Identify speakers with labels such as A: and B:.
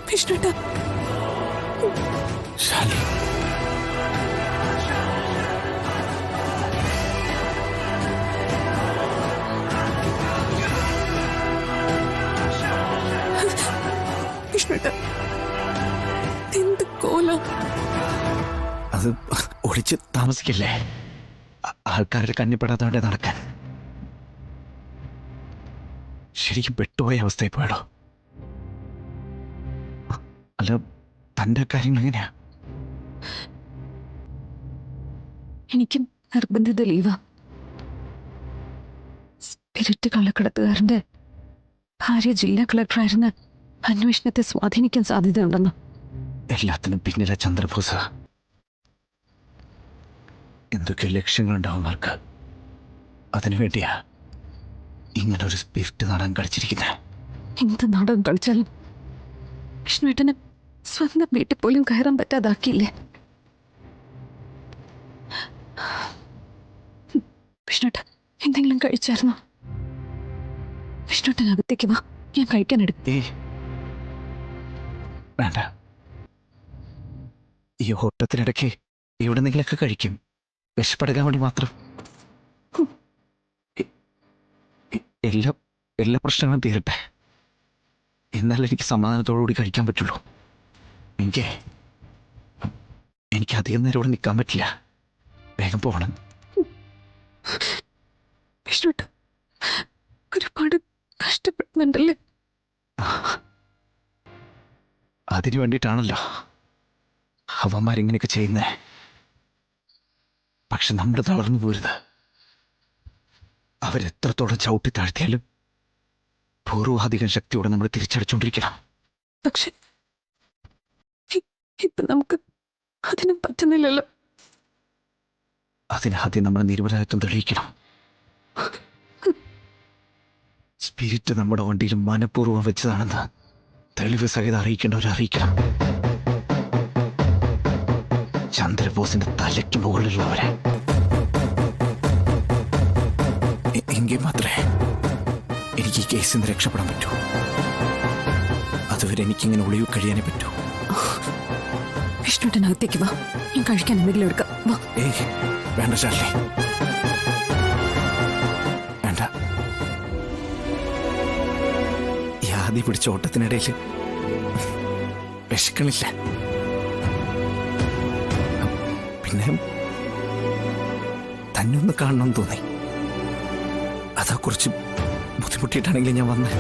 A: വിഷ്ണുട്ടാ,
B: ശാലി,
A: വിഷ്ണുട്ടാ, എന്ത് കോലം.
B: അത് ഒളിച്ച് താമസിക്കില്ലേ? ആൾക്കാരുടെ കണ്ണിപ്പെടാത്തവരുടെ നടക്കാൻ. ശരിക്കും പെട്ടുപോയ അവസ്ഥയിൽ പോയടോ. അല്ല, തൻ്റെ കാര്യങ്ങൾ എങ്ങനെയാ?
A: എനിക്ക് നിർബന്ധിത ലീവാ. സ്പിരിറ്റ് കള്ളക്കടത്തുകാരന്റെ ഭാര്യ ജില്ലാ കളക്ടറായിരുന്ന അന്വേഷണത്തെ സ്വാധീനിക്കാൻ സാധ്യതയുണ്ടെന്ന്.
B: എല്ലാത്തിനും പിന്നിലെ ചന്ദ്രബോസ്. എന്തൊക്കെ ലക്ഷ്യങ്ങളുണ്ടാവുന്നവർക്ക്. അതിനുവേണ്ടിയാ ഇങ്ങനൊരു സ്പിരിറ്റ് നാടകം കളിച്ചിരിക്കുന്നത്.
A: എന്ത് നാടകം കളിച്ചാലും വിഷ്ണുവേട്ടന് സ്വന്തം വീട്ടിൽ പോലും കയറാൻ പറ്റാതാക്കിയില്ലേ? വിഷ്ണുട്ട എന്തെങ്കിലും കഴിച്ചായിരുന്നോ? വിഷ്ണുട്ടനകത്തേക്ക് വാ, ഞാൻ കഴിക്കാൻ എടുക്കും.
B: വേണ്ട, ഈ ഓട്ടത്തിനിടയ്ക്ക് എവിടെന്നെങ്കിലൊക്കെ കഴിക്കും. വിശപ്പെടുക്കാൻ വേണ്ടി മാത്രം. എല്ലാ പ്രശ്നങ്ങളും തീരട്ടെ, എന്നാലും എനിക്ക് സമാധാനത്തോടുകൂടി കഴിക്കാൻ പറ്റുള്ളൂ. എനിക്ക് അധികം നേരം ഇവിടെ നിൽക്കാൻ പറ്റില്ല. വേഗം പോകണം.
A: വിഷ്ണുട്ട ഒരുപാട് കഷ്ടപ്പെടുന്നുണ്ടല്ലേ?
B: അതിനു വേണ്ടിയിട്ടാണല്ലോ അവന്മാരിങ്ങനെയൊക്കെ ചെയ്യുന്നേ. പക്ഷെ നമ്മൾ തളർന്നു പോരുത്. അവരെത്രത്തോളം ചവിട്ടി താഴ്ത്തിയാലും പൂർവാധികം ശക്തിയോടെ നമ്മൾ തിരിച്ചടിച്ചുകൊണ്ടിരിക്കണം.
A: പക്ഷെ ഇപ്പൊ നമുക്ക് അതിനും പറ്റുന്നില്ലല്ലോ.
B: അതിനാദ്യം നമ്മൾ നിരപരാധിത്വം തെളിയിക്കണം. സ്പിരിറ്റ് നമ്മുടെ വണ്ടിയിൽ മനഃപൂർവ്വം വെച്ചതാണെന്ന് തെളിവ് സഹിതം അറിയിക്കേണ്ടവരെ അറിയിക്കണം. ചന്ദ്രബോസിന്റെ തലയ്ക്ക് മുകളിലുള്ളവരെ. എങ്കിൽ മാത്രമേ എനിക്ക് ഈ കേസിൽ നിന്ന് രക്ഷപ്പെടാൻ പറ്റൂ. അതുവരെ എനിക്കിങ്ങനെ ഒളിവ് കഴിയാനേ പറ്റൂ.
A: വിഷ്ണുട്ടനകത്തേക്ക് വാ, ഞാൻ കഴിക്കാൻ എന്തെങ്കിലും എടുക്കാം. വാ.
B: വേണ്ട ശാലി, വേണ്ട. ഈ ആദ്യ പിടിച്ച ഓട്ടത്തിനിടയിൽ വിശക്കണില്ല. പിന്നെ തന്നെ ഒന്ന് കാണണമെന്ന് തോന്നി. അതാ കുറച്ച് ബുദ്ധിമുട്ടിയിട്ടാണെങ്കിലും ഞാൻ വന്നേ.